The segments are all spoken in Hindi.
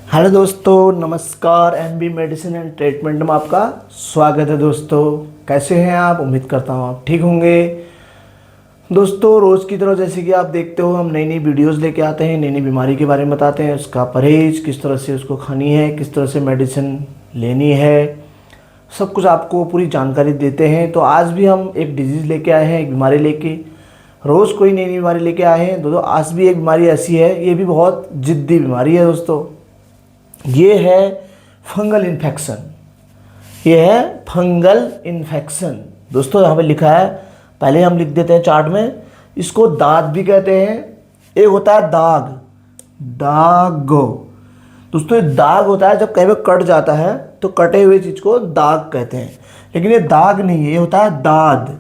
हेलो दोस्तों, नमस्कार। एमबी मेडिसिन एंड ट्रीटमेंट में आपका स्वागत है। दोस्तों कैसे हैं आप? उम्मीद करता हूँ आप ठीक होंगे। दोस्तों रोज़ की तरह जैसे कि आप देखते हो, हम नई नई वीडियोस लेके आते हैं, नई नई बीमारी के बारे में बताते हैं, उसका परहेज किस तरह से उसको खानी है, किस तरह से मेडिसिन लेनी है, सब कुछ आपको पूरी जानकारी देते हैं। तो आज भी हम एक डिजीज़ लेके आए हैं, एक बीमारी लेके। रोज़ कोई नई नई बीमारी लेके आए हैं दोस्तों। आज भी एक बीमारी ऐसी है, ये भी बहुत ज़िद्दी बीमारी है दोस्तों। ये है फंगल इन्फेक्शन। ये है फंगल इन्फेक्शन दोस्तों। यहाँ पे लिखा है, पहले हम लिख देते हैं चार्ट में। इसको दाद भी कहते हैं। एक होता है दाग, दागो दोस्तों। ये दाग होता है जब कहीं पे कट जाता है तो कटे हुए चीज को दाग कहते हैं, लेकिन ये दाग नहीं है, ये होता है दाद।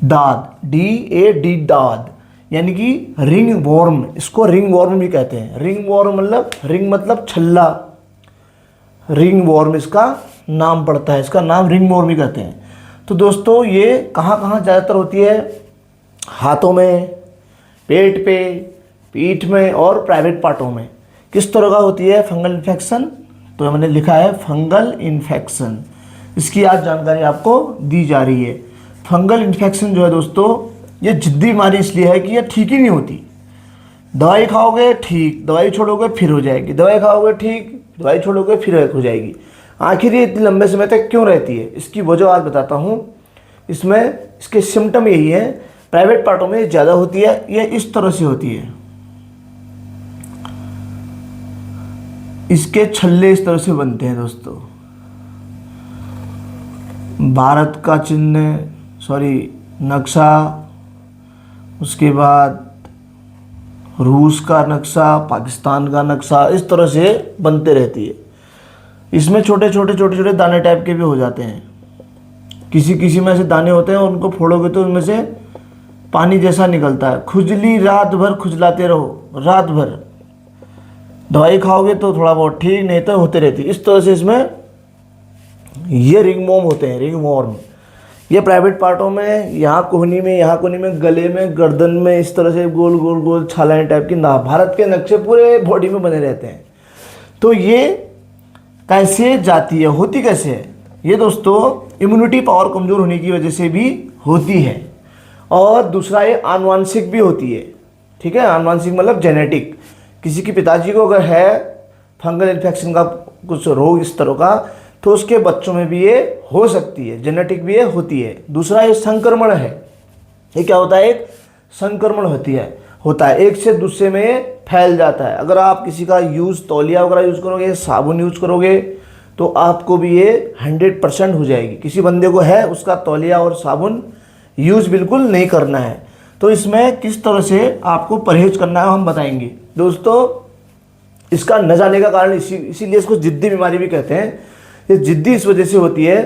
दाद, DAD, दाद, यानी कि रिंग वॉर्म। इसको रिंग वॉर्म भी कहते हैं। रिंग वॉर्म मतलब, रिंग मतलब छल्ला, रिंग वॉर्म इसका नाम पड़ता है। इसका नाम रिंग वॉर्म भी कहते हैं। तो दोस्तों ये कहाँ कहाँ ज़्यादातर होती है? हाथों में, पेट पे, पीठ में और प्राइवेट पार्टों में। किस तरह का होती है फंगल इन्फेक्शन? तो मैंने लिखा है फंगल इन्फेक्शन। इसकी आज जानकारी आपको दी जा रही है। फंगल इन्फेक्शन जो है दोस्तों, ये जिद्दी बीमारी इसलिए है कि ये ठीक ही नहीं होती। दवाई खाओगे ठीक, दवाई छोड़ोगे फिर हो जाएगी, दवाई खाओगे ठीक, दवाई छोड़ोगे फिर हो जाएगी। आखिर ये इतने लंबे समय तक क्यों रहती है? इसकी वजह आज बताता हूँ। इसमें इसके सिम्टम यही है, प्राइवेट पार्टों में ज़्यादा होती है। ये इस तरह से होती है, इसके छल्ले इस तरह से बनते हैं दोस्तों। भारत का चिन्ह, नक्शा, उसके बाद रूस का नक्शा, पाकिस्तान का नक्शा, इस तरह से बनते रहती है। इसमें छोटे छोटे दाने टाइप के भी हो जाते हैं। किसी किसी में ऐसे दाने होते हैं, उनको फोड़ोगे तो उनमें से पानी जैसा निकलता है। खुजली, रात भर खुजलाते रहो, रात भर। दवाई खाओगे तो थोड़ा बहुत ठीक, नहीं तो होते रहती है। इस तरह से इसमें ये रिंग वॉर्म होते हैं, रिंग वॉर्म। ये प्राइवेट पार्टों में, यहाँ कोहनी में, यहाँ कोहनी में, गले में, गर्दन में, इस तरह से गोल गोल गोल छालाएं टाइप की ना, भारत के नक्शे पूरे बॉडी में बने रहते हैं। तो ये कैसे जाती है, होती कैसे है? ये दोस्तों इम्यूनिटी पावर कमज़ोर होने की वजह से भी होती है, और दूसरा ये आनुवांशिक भी होती है। ठीक है, आनुवांशिक मतलब जेनेटिक। किसी के पिताजी को अगर है फंगल इन्फेक्शन का कुछ रोग इस तरह का, तो उसके बच्चों में भी ये हो सकती है, जेनेटिक भी ये होती है। दूसरा ये संक्रमण है। ये क्या होता है? एक संक्रमण होता है, एक से दूसरे में फैल जाता है। अगर आप किसी का तौलिया वगैरह यूज़ करोगे, साबुन यूज़ करोगे, तो आपको भी ये 100% हो जाएगी। किसी बंदे को है, उसका तौलिया और साबुन यूज़ बिल्कुल नहीं करना है। तो इसमें किस तरह से आपको परहेज करना है हम बताएंगे दोस्तों। इसका न जाने का कारण इसीलिए इसको जिद्दी बीमारी भी कहते हैं। ये जिद्दी इस वजह से होती है,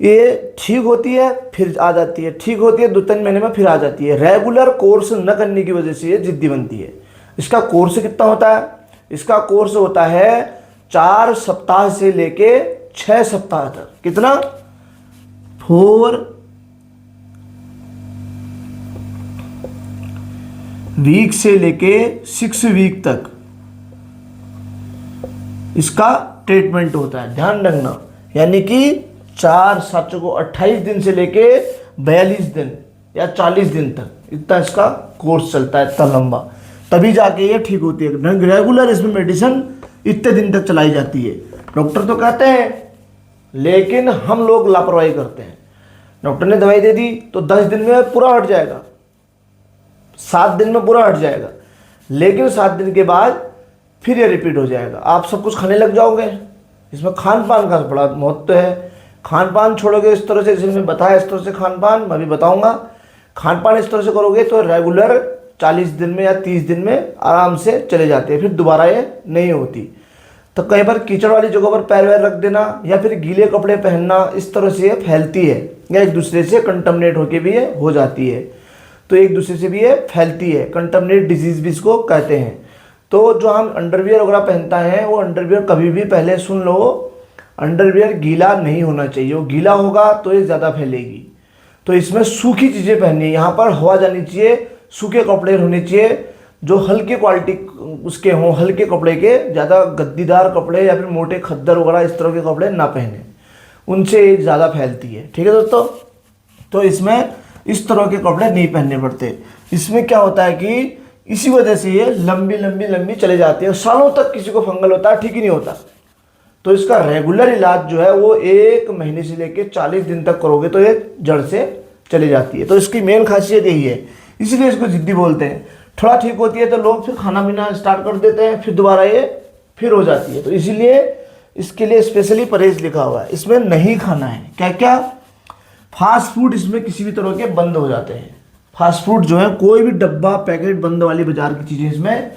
ये ठीक होती है फिर आ जाती है, ठीक होती है 2-3 महीने में फिर आ जाती है। रेगुलर कोर्स न करने की वजह से ये जिद्दी बनती है। इसका कोर्स कितना होता है? इसका कोर्स होता है 4 सप्ताह से लेके 6 सप्ताह तक। कितना? 4 वीक से लेके 6 वीक तक इसका ट्रीटमेंट होता है। ध्यान रखना, यानी कि 4 को 28 दिन से लेके 42 दिन या 40 दिन तक इतना इसका कोर्स चलता है, इतना लंबा। तभी जाके ये ठीक होती है। रेगुलर इसमें मेडिसिन इतने दिन तक चलाई जाती है। डॉक्टर तो कहते हैं, लेकिन हम लोग लापरवाही करते हैं। डॉक्टर ने दवाई दे दी तो 10 दिन में पूरा हट जाएगा, 7 दिन में पूरा हट जाएगा, लेकिन 7 दिन के बाद फिर ये रिपीट हो जाएगा। आप सब कुछ खाने लग जाओगे। इसमें खान पान का बड़ा महत्व है। खान पान छोड़ोगे इस तरह से, जैसे मैं बताया इस तरह से खान पान, मैं भी बताऊंगा। खान पान इस तरह से करोगे तो रेगुलर 40 दिन में या 30 दिन में आराम से चले जाते हैं, फिर दोबारा ये नहीं होती। तो कहीं पर कीचड़ वाली जगह पर पैर वैर रख देना या फिर गीले कपड़े पहनना, इस तरह से ये फैलती है, या एक दूसरे से कंटामिनेट होकर भी ये हो जाती है। तो एक दूसरे से भी ये फैलती है, कंटामिनेट डिजीज भी इसको कहते हैं। तो जो हम अंडरवियर वगैरह पहनता है, वो अंडरवियर कभी भी, पहले सुन लो, अंडरवियर गीला नहीं होना चाहिए। वो गीला होगा तो ये ज़्यादा फैलेगी। तो इसमें सूखी चीज़ें पहननी है, यहाँ पर हवा जानी चाहिए, सूखे कपड़े होने चाहिए, जो हल्के क्वालिटी उसके हों, हल्के कपड़े के, ज़्यादा गद्दीदार कपड़े या फिर मोटे खद्दर वगैरह इस तरह के कपड़े ना पहने, उनसे ज़्यादा फैलती है। ठीक है दोस्तों, तो इसमें इस तरह के कपड़े नहीं पहनने पड़ते। इसमें क्या होता है कि इसी वजह से ये लंबी लंबी लंबी चले जाती है, सालों तक किसी को फंगल होता है, ठीक ही नहीं होता। तो इसका रेगुलर इलाज जो है वो 1 महीने से लेकर 40 दिन तक करोगे तो ये जड़ से चली जाती है। तो इसकी मेन खासियत यही है, इसलिए इसको जिद्दी बोलते हैं। थोड़ा ठीक होती है तो लोग फिर खाना पीना स्टार्ट कर देते हैं, फिर दोबारा ये फिर हो जाती है। तो इसीलिए इसके लिए स्पेशली परहेज लिखा हुआ है, इसमें नहीं खाना है क्या क्या, फास्ट फूड इसमें किसी भी तरह के बंद हो जाते हैं। फास्ट फूड जो है, कोई भी डब्बा पैकेट बंद वाली बाजार की चीज़ें इसमें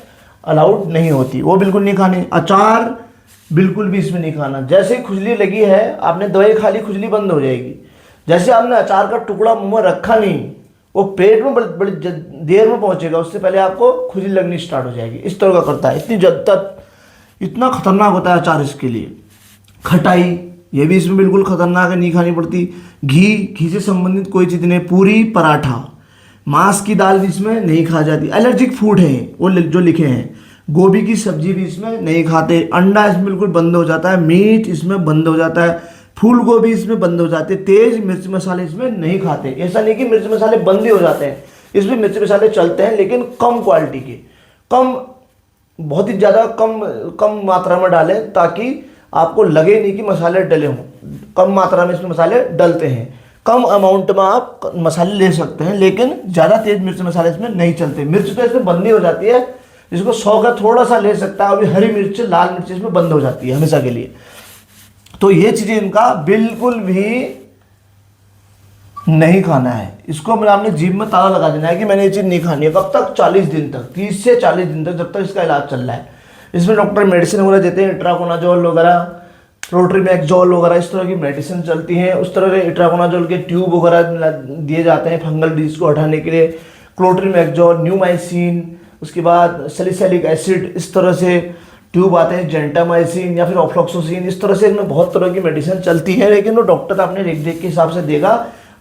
अलाउड नहीं होती, वो बिल्कुल नहीं खानी। अचार बिल्कुल भी इसमें नहीं खाना। जैसे ही खुजली लगी है, आपने दवाई खा ली, खुजली बंद हो जाएगी। जैसे आपने अचार का टुकड़ा मुंह में रखा नहीं, वो पेट में बड़ी देर में पहुंचेगा, उससे पहले आपको खुजली लगनी स्टार्ट हो जाएगी। इस तरह का करता है, इतनी जद्दत, इतना खतरनाक होता है अचार इसके लिए। खटाई ये भी इसमें बिल्कुल खतरनाक है, नहीं खानी पड़ती। घी से संबंधित कोई चीज़ नहीं। पूरी, पराठा, मांस की दाल भी इसमें नहीं खा जाती। एलर्जिक फूड है वो जो लिखे हैं। गोभी की सब्जी भी इसमें नहीं खाते। अंडा इसमें बिल्कुल बंद हो जाता है। मीट इसमें बंद हो जाता है। फूल गोभी इसमें बंद हो जाते हैं। तेज मिर्च मसाले इसमें नहीं खाते। ऐसा नहीं कि मिर्च मसाले बंद ही हो जाते हैं, इसमें मिर्च मसाले चलते हैं, लेकिन कम क्वालिटी के, कम, बहुत ही ज़्यादा कम मात्रा में डालें, ताकि आपको लगे नहीं कि मसाले डले हों। कम मात्रा में इसमें मसाले डलते हैं। कम अमाउंट में आप मसाले ले सकते हैं, लेकिन ज़्यादा तेज मिर्च मसाले इसमें नहीं चलते। मिर्च तो इसमें बंद ही हो जाती है, जिसको 100 का थोड़ा सा ले सकता है। अभी हरी मिर्च, लाल मिर्च इसमें बंद हो जाती है हमेशा के लिए। तो ये चीज़ें इनका बिल्कुल भी नहीं खाना है। इसको मैंने आपने जीभ में ताला लगा देना है कि मैंने ये चीज़ नहीं खानी है। कब तक? 40 दिन तक, 30 से 40 दिन तक, जब तक इसका इलाज चल रहा है। इसमें डॉक्टर मेडिसिन वगैरह देते हैं, इट्राकोनाजोल वगैरह, क्लोट्रीमैक्सोल वगैरह, इस तरह की मेडिसिन चलती हैं। उस तरह के इट्राकोनाजोल के ट्यूब वगैरह दिए जाते हैं फंगल डिजीज को हटाने के लिए। क्लोट्रीमैक्सोल, न्यूमाइसिन, उसके बाद सैलिसिलिक एसिड, इस तरह से ट्यूब आते हैं, जेंटामाइसिन या फिर ऑफ्लॉक्सोसिन, इस तरह से इनमें बहुत तरह की मेडिसिन चलती है। लेकिन वो डॉक्टर अपने देख देख के हिसाब से देगा,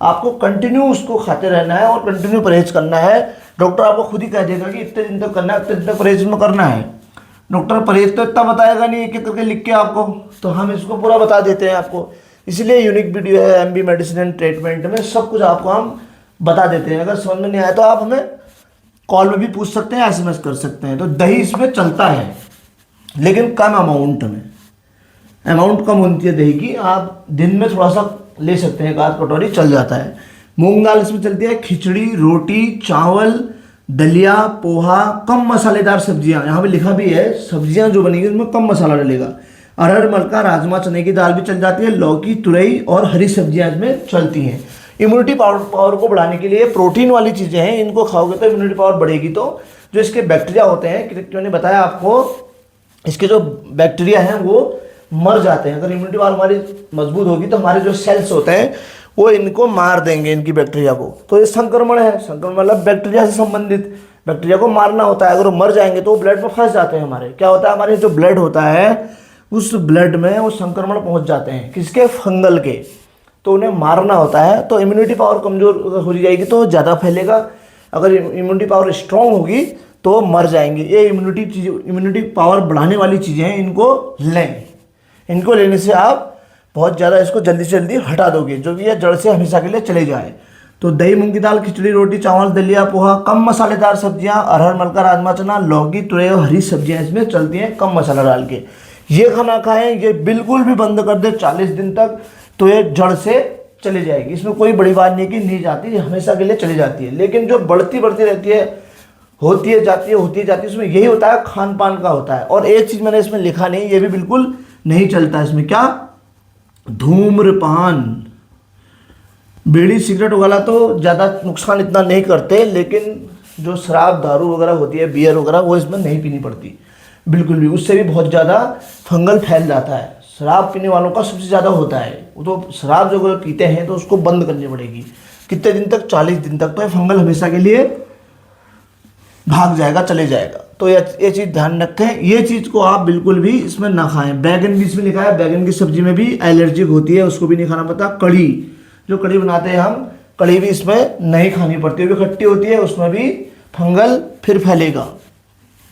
आपको कंटिन्यू उसको खाते रहना है और कंटिन्यू परहेज करना है। डॉक्टर आपको खुद ही कह देगा कि इतने दिन तक करना है, इतने दिन तक परहेज में करना है। डॉक्टर परहेज तो इतना बताएगा नहीं एक एक करके लिख के आपको, तो हम इसको पूरा बता देते हैं आपको। इसलिए यूनिक वीडियो है एमबी मेडिसिन एंड ट्रीटमेंट में, सब कुछ आपको हम बता देते हैं। अगर समझ में नहीं आया तो आप हमें कॉल में भी पूछ सकते हैं, एसएमएस कर सकते हैं। तो दही इसमें चलता है, लेकिन कम अमाउंट में। अमाउंट कम होती है दही की, आप दिन में थोड़ा सा ले सकते हैं, एक आध कटोरी चल जाता है। मूंग दाल इसमें चलती है, खिचड़ी, रोटी, चावल, दलिया, पोहा, कम मसालेदार सब्जियां, यहाँ पे लिखा भी है सब्जियां जो बनेगी उसमें कम मसाला डलेगा। अरहर, मलका, राजमा, चने की दाल भी चल जाती है। लौकी, तुरई और हरी सब्जियां इसमें चलती हैं। इम्यूनिटी पावर को बढ़ाने के लिए प्रोटीन वाली चीज़ें हैं, इनको खाओगे तो इम्यूनिटी पावर बढ़ेगी। तो जो इसके बैक्टीरिया होते हैं, मैंने बताया आपको, इसके जो बैक्टीरिया हैं वो मर जाते हैं। अगर इम्यूनिटी पावर हमारी मजबूत होगी तो हमारे जो सेल्स होते हैं वो इनको मार देंगे, इनकी बैक्टीरिया को। तो ये संक्रमण है, संक्रमण मतलब बैक्टीरिया से संबंधित, बैक्टीरिया को मारना होता है। अगर वो मर जाएंगे तो वो ब्लड में फंस जाते हैं। हमारे क्या होता है, हमारे जो ब्लड होता है उस ब्लड में वो संक्रमण पहुंच जाते हैं, किसके? फंगल के। तो उन्हें मारना होता है। तो इम्यूनिटी पावर कमज़ोर हो जाएगी तो ज़्यादा फैलेगा। अगर इम्यूनिटी पावर स्ट्रांग होगी तो मर जाएंगे। ये इम्यूनिटी पावर बढ़ाने वाली चीज़ें हैं, इनको लें। इनको लेने से आप बहुत ज़्यादा इसको जल्दी से जल्दी हटा दोगे, जो भी है जड़ से हमेशा के लिए चले जाए। तो दही, मूंग की दाल, खिचड़ी, रोटी, चावल, दलिया, पोहा, कम मसालेदार सब्जियां, अरहर, मलका, राजमा, चना, लौकी, तुरई और हरी सब्जियां इसमें चलती हैं कम मसाला डाल के। ये खाना खाएं, ये बिल्कुल भी बंद कर दे 40 दिन तक, तो ये जड़ से चली जाएगी। इसमें कोई बड़ी बात नहीं कि नहीं जाती, ये हमेशा के लिए चली जाती है। लेकिन जो बढ़ती रहती है, होती है जाती है, उसमें यही होता है, खान पान का होता है। और एक चीज़ मैंने इसमें लिखा नहीं, ये भी बिल्कुल नहीं चलता इसमें, क्या? धूम्रपान, बीड़ी, सिगरेट वगैरह तो ज़्यादा नुकसान इतना नहीं करते, लेकिन जो शराब, दारू वगैरह होती है, बियर वगैरह, वो इसमें नहीं पीनी पड़ती बिल्कुल भी। उससे भी बहुत ज़्यादा फंगल फैल जाता है। शराब पीने वालों का सबसे ज़्यादा होता है। वो तो शराब जो अगर पीते हैं तो उसको बंद करनी पड़ेगी। कितने दिन तक? 40 दिन तक। तो ये फंगल हमेशा के लिए भाग जाएगा, चले जाएगा। तो ये चीज़ ध्यान रखें। ये चीज़ को आप बिल्कुल भी इसमें ना खाएं। बैगन भी इसमें लिखा है, बैगन की सब्जी में भी एलर्जिक होती है, उसको भी नहीं खाना पड़ता। कढ़ी, जो कढ़ी बनाते हैं हम, कढ़ी भी इसमें नहीं खानी पड़ती, क्योंकि खट्टी होती है, उसमें भी फंगल फिर फैलेगा।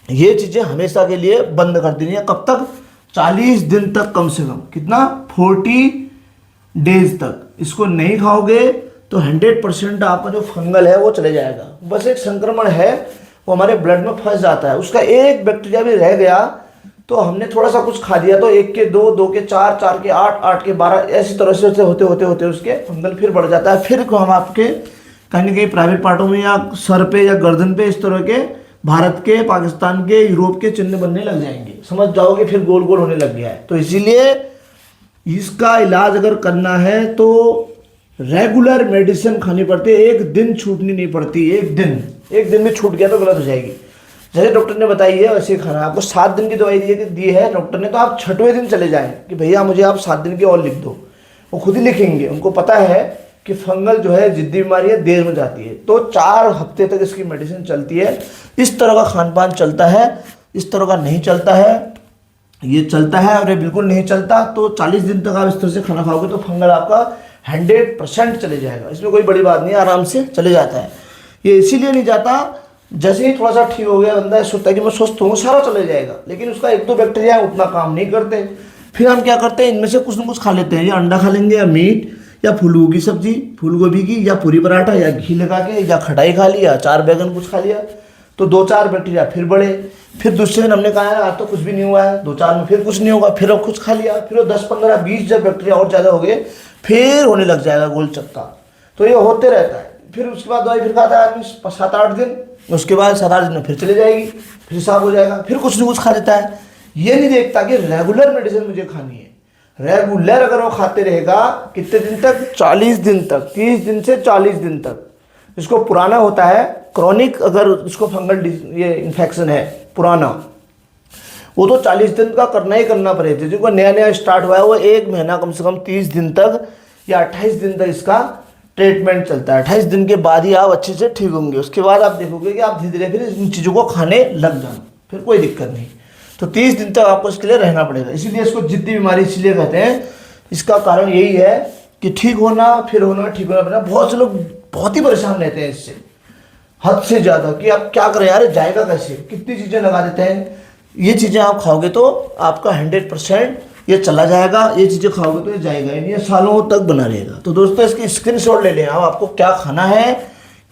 ये चीज़ें हमेशा के लिए बंद कर देनी है। कब तक? 40 दिन तक, कम से कम कितना, 40 डेज तक। इसको नहीं खाओगे तो 100% आपका जो फंगल है वो चले जाएगा। बस एक संक्रमण है, वो हमारे ब्लड में फंस जाता है, उसका एक बैक्टीरिया भी रह गया तो हमने थोड़ा सा कुछ खा लिया तो 1 के 2, 2 के 4, 4 के 8, 8 के 12, ऐसी तरह से होते होते होते उसके फंगल फिर बढ़ जाता है। फिर हम आपके कहीं ना कहीं प्राइवेट पार्टों में या सर पे या गर्दन पे इस तरह के भारत के, पाकिस्तान के, यूरोप के चिन्ह बनने लग जाएंगे, समझ जाओगे, फिर गोल गोल होने लग गया है। तो इसीलिए इसका इलाज अगर करना है तो रेगुलर मेडिसिन खानी पड़ती है, एक दिन छूटनी नहीं पड़ती। एक दिन में छूट गया तो गलत हो जाएगी। जैसे डॉक्टर ने बताई है वैसे खाना है। आपको 7 दिन की दवाई दी है डॉक्टर ने, तो आप 6वें दिन चले जाएं कि भैया मुझे आप 7 दिन की और लिख दो, वो खुद ही लिखेंगे। उनको पता है कि फंगल जो है जिद्दी बीमारी है, देर में जाती है, तो 4 हफ्ते तक इसकी मेडिसिन चलती है। इस तरह का खान पान चलता है, इस तरह का नहीं चलता है। ये चलता है और ये बिल्कुल नहीं चलता तो 40 दिन तक आप इस तरह से खाना खाओगे तो फंगल आपका 100% चले जाएगा। इसमें कोई बड़ी बात नहीं है, आराम से चले जाता है। ये इसीलिए नहीं जाता, जैसे ही थोड़ा सा ठीक हो गया बंदा सोचता है कि मैं स्वस्थ हूँ, सारा चले जाएगा, लेकिन उसका 1-2 बैक्टीरिया उतना काम नहीं करते। फिर हम क्या करते हैं, इनमें से कुछ ना कुछ खा लेते हैं, या अंडा खा लेंगे, या मीट, या फूलगोभी की सब्जी, फूलगोभी की, या पूरी पराठा, या घी लगा के, या खटाई खा लिया, 4 बैगन कुछ खा लिया, तो 2-4 बैक्टीरिया फिर बढ़े। फिर दूसरे दिन हमने कहा है आज तो कुछ भी नहीं हुआ है, 2-4 में फिर कुछ नहीं होगा, फिर अब कुछ खा लिया, फिर वो 10, 15, 20 जब बैक्टीरिया और ज़्यादा हो गए फिर होने लग जाएगा गोल चक्का। तो ये होते रहता है। फिर उसके बाद दवाई फिर खाता है आदमी 7-8 दिन, उसके बाद 7-8 दिन में फिर चले जाएगी, फिर साफ हो जाएगा, फिर कुछ न कुछ खा लेता है। ये नहीं देखता कि रेगुलर मेडिसिन मुझे खानी है। रेगुलर अगर वो खाते रहेगा कितने दिन तक, 40 दिन तक, 30 दिन से 40 दिन तक। इसको पुराना होता है क्रॉनिक, अगर इसको फंगल ये इन्फेक्शन है पुराना, वो तो 40 दिन का करना ही करना पड़ेगा। जिसको नया नया स्टार्ट हुआ है वो 1 महीना कम से कम 30 दिन तक या 28 दिन तक इसका ट्रीटमेंट चलता है। 28 दिन के बाद ही आप अच्छे से ठीक होंगे। उसके बाद आप देखोगे कि आप धीरे धीरे फिर इन चीज़ों को खाने लग जाना, फिर कोई दिक्कत नहीं। तो 30 दिन तक आपको इसके लिए रहना पड़ेगा। इसीलिए इसको जिद्दी बीमारी इसलिए कहते हैं। इसका कारण यही है कि ठीक होना, फिर होना, ठीक होना पड़ना। बहुत से लोग बहुत ही परेशान रहते हैं इससे, हद से ज़्यादा, कि आप क्या करें यार, जाएगा कैसे, कितनी चीज़ें लगा देते हैं। ये चीज़ें आप खाओगे तो आपका 100% ये चला जाएगा। ये चीज़ें खाओगे तो ये जाएगा ही नहीं, ये सालों तक बना रहेगा। तो दोस्तों इसकी स्क्रीनशॉट ले लें आप, आपको क्या खाना है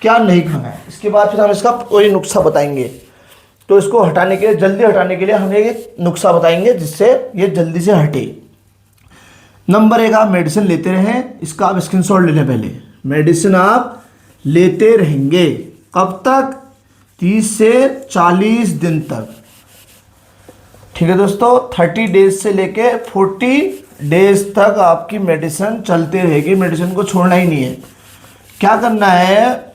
क्या नहीं खाना है। इसके बाद फिर हम इसका कोई नुस्खा बताएंगे। तो इसको हटाने के लिए, जल्दी हटाने के लिए हम एक नुस्खा बताएंगे जिससे ये जल्दी से हटे। नंबर 1, आप मेडिसिन लेते रहें। इसका आप स्क्रीनशॉट ले लें। पहले मेडिसिन आप लेते रहेंगे कब तक, 30 से 40 दिन तक। ठीक है दोस्तों, 30 डेज से लेके 40 डेज तक आपकी मेडिसिन चलती रहेगी। मेडिसिन को छोड़ना ही नहीं है। क्या करना है,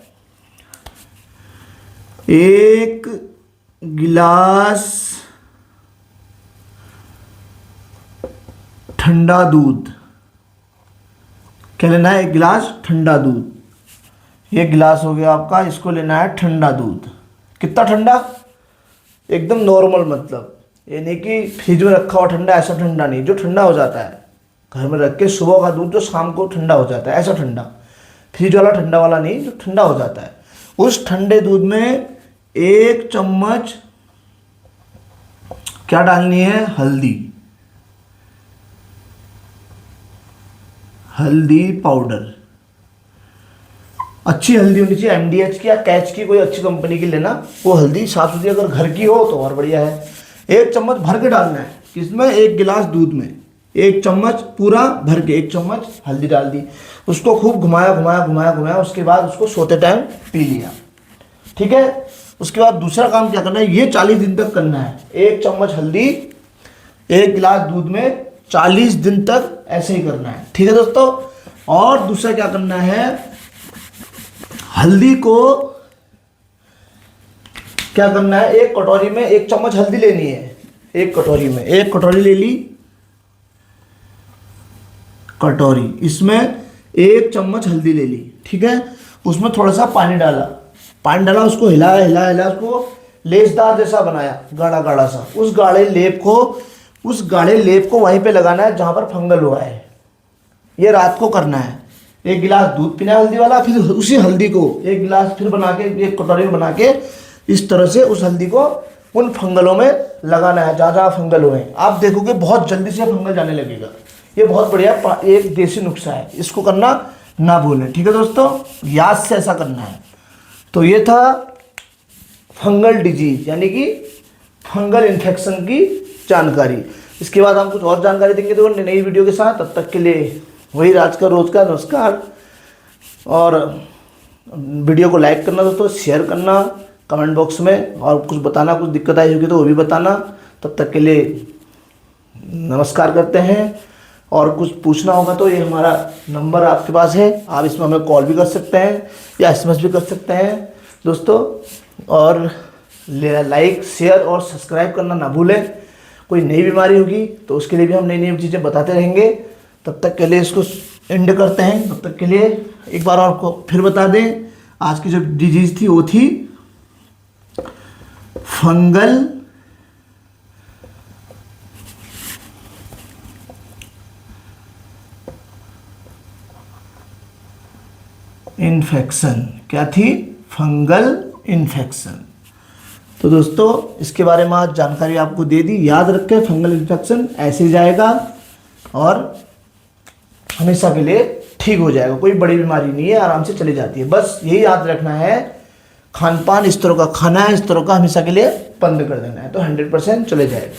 1 गिलास ठंडा दूध, क्या लेना है, 1 गिलास ठंडा दूध। ये गिलास हो गया आपका, इसको लेना है ठंडा दूध। कितना ठंडा, एकदम नॉर्मल, मतलब ये नहीं कि फ्रिज में रखा हुआ ठंडा, ऐसा ठंडा नहीं, जो ठंडा हो जाता है घर में रख के, सुबह का दूध जो शाम को ठंडा हो जाता है, ऐसा ठंडा, फ्रिज वाला ठंडा वाला नहीं, जो ठंडा हो जाता है। उस ठंडे दूध में 1 चम्मच क्या डालनी है, हल्दी पाउडर। अच्छी हल्दी होनी चाहिए, MDH की या कैच की, कोई अच्छी कंपनी की लेना। वो हल्दी साफ सुथरी अगर घर की हो तो और बढ़िया है। 1 चम्मच भर के डालना है किसमें, 1 गिलास दूध में 1 चम्मच पूरा भर के 1 चम्मच हल्दी डाल दी। उसको खूब घुमाया घुमाया घुमाया घुमाया, उसके बाद उसको सोते टाइम पी लिया। ठीक है, उसके बाद दूसरा काम क्या करना है, ये 40 दिन तक करना है। 1 चम्मच हल्दी 1 गिलास दूध में 40 दिन तक ऐसे ही करना है। ठीक है दोस्तों, और दूसरा क्या करना है, हल्दी को क्या करना है, 1 कटोरी में 1 चम्मच हल्दी लेनी है। 1 कटोरी में 1 कटोरी ले ली, कटोरी, इसमें 1 चम्मच हल्दी ले ली। ठीक है, उसमें थोड़ा सा पानी डाला, उसको हिलाया, उसको लेसदार जैसा बनाया, गाढ़ा गाढ़ा सा। उस गाढ़े लेप को वहीं पे लगाना है जहां पर फंगल हुआ है। ये रात को करना है। 1 गिलास दूध पीना है हल्दी वाला, फिर उसी हल्दी को 1 गिलास फिर बना के 1 कटोरी में बना के इस तरह से उस हल्दी को उन फंगलों में लगाना है, जहाँ जहाँ फंगल हुए हैं। आप देखोगे बहुत जल्दी से फंगल जाने लगेगा। ये बहुत बढ़िया एक देसी नुस्खा है, इसको करना ना भूलें, ठीक है दोस्तों, याद से ऐसा करना है। तो ये था फंगल डिजीज यानी कि फंगल इन्फेक्शन की जानकारी। इसके बाद हम कुछ और जानकारी देंगे तो नई वीडियो के साथ। तब तक के लिए वही राज का रोज का नमस्कार। और वीडियो को लाइक करना दोस्तों, शेयर करना, कमेंट बॉक्स में और कुछ बताना, कुछ दिक्कत आई होगी तो वो भी बताना। तब तक के लिए नमस्कार करते हैं। और कुछ पूछना होगा तो ये हमारा नंबर आपके पास है, आप इसमें हमें कॉल भी कर सकते हैं या SMS भी कर सकते हैं दोस्तों। और लाइक शेयर और सब्सक्राइब करना ना भूलें। कोई नई बीमारी होगी तो उसके लिए भी हम नई नई चीज़ें बताते रहेंगे। तब तक के लिए इसको एंड करते हैं। तब तक के लिए एक बार और को फिर बता दें, आज की जो डिजीज़ थी वो थी फंगल इन्फेक्शन। क्या थी? Fungal infection. तो दोस्तों इसके बारे में आज जानकारी आपको दे दी। याद रखें, फंगल इन्फेक्शन ऐसे ही जाएगा और हमेशा के लिए ठीक हो जाएगा। कोई बड़ी बीमारी नहीं है, आराम से चली जाती है। बस यही याद रखना है, खान पान इस तरह का खाना है, इस तरह का हमेशा के लिए बंद कर देना है, तो 100% चले जाएगा।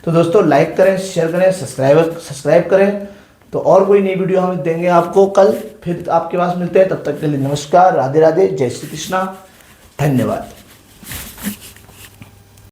तो दोस्तों लाइक करें, शेयर करें, सब्सक्राइब करें। तो और कोई नई वीडियो हम देंगे आपको कल, फिर आपके पास मिलते हैं। तब तक के लिए नमस्कार, राधे राधे, जय श्री कृष्णा, धन्यवाद।